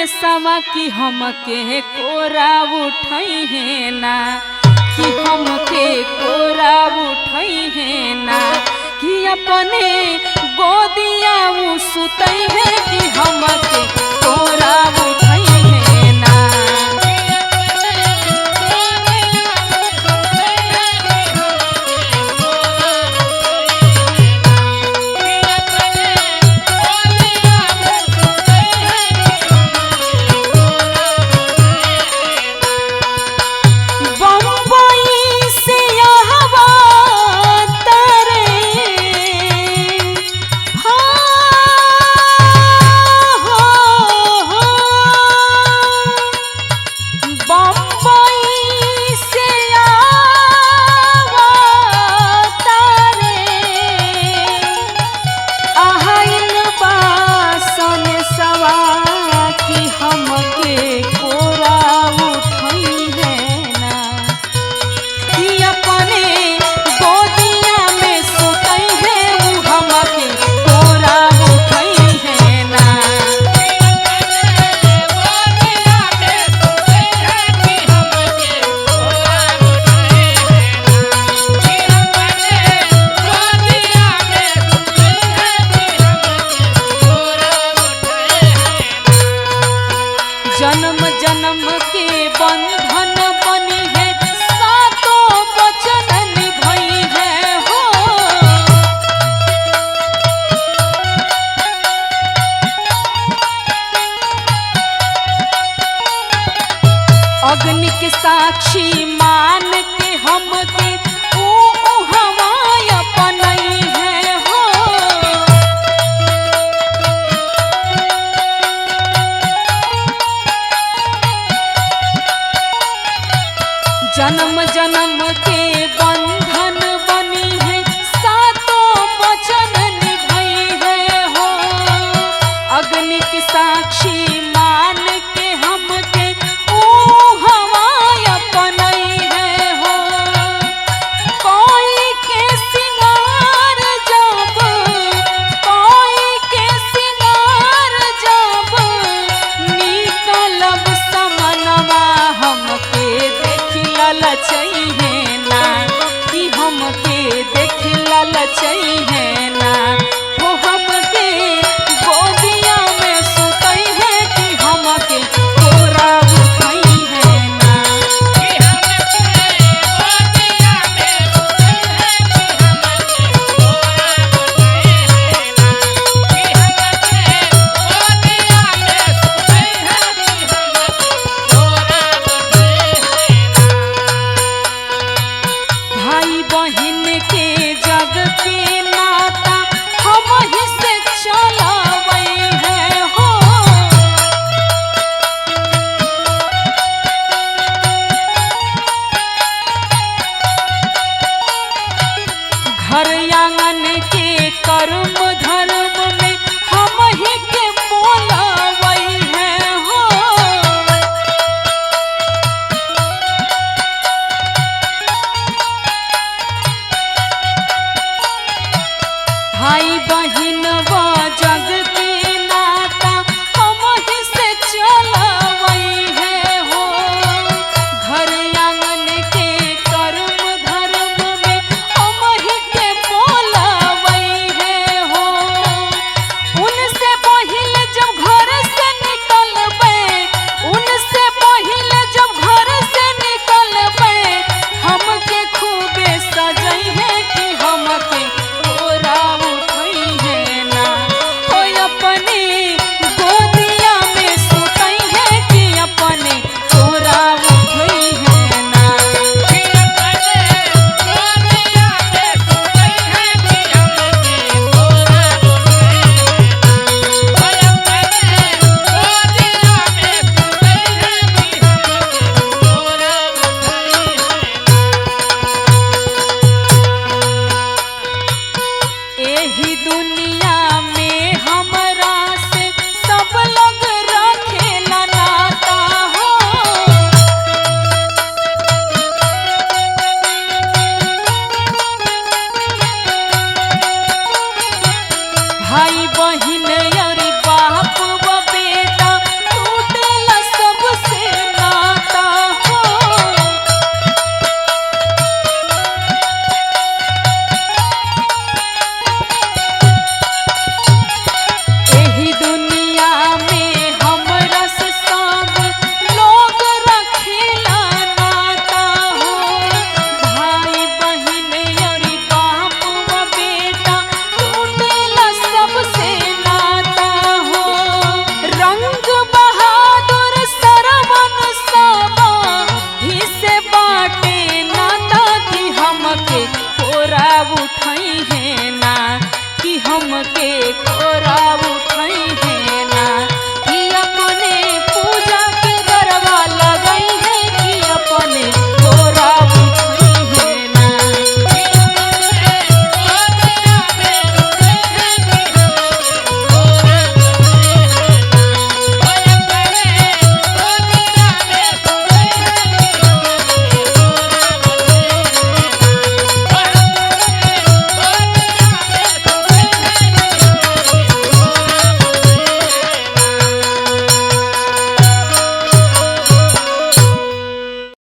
सवा कि हमके कोरा उठई है ना, कि हमके कोरा उठई है ना, कि अपने गोदिया सुतई है, कि हमके कोरा उठई है ना। जन्म जन्म के बंधन बनी है, सातों वचन निभई है हो। अग्नि के साक्षी मान के हमके हवाई अपनई है हो। जन्म जन्म के बंधन बनी है, सातों वचन निभई है हो। अग्नि की साक्षी मान के हमके हवाई अपनई है हो। कोई के सिंगार जब, कोई के सिंगार जब निकलब समनवा, हमके ललचई है ना, कि हमके देख ललचई है ना, वो हमके गोदिया में सुतई है, कि हमके कोरा उठई है ना, कि हमके गोदिया में सुतई है, कि हमके कोरा उठई है ना, कि हमके गोदिया में सुतई है, कि हमके कोरा उठई है ना। भाई बहन के जग के नाता हम ही से चलावई है हो। घर आंगन के कर्म धर्म में हम ही के बोलावई है हो। भाई बहन व जग के नाता हम ही से चलावई है हो। घर आंगन के कर्म धर्म में हम ही के बोलावई है हो। उनसे पहिले जब घर से निकलबे, उनसे पहिले जब घर से निकलबे, हमके खूबे सजई है, कि हमके कोरा उठई है के खोज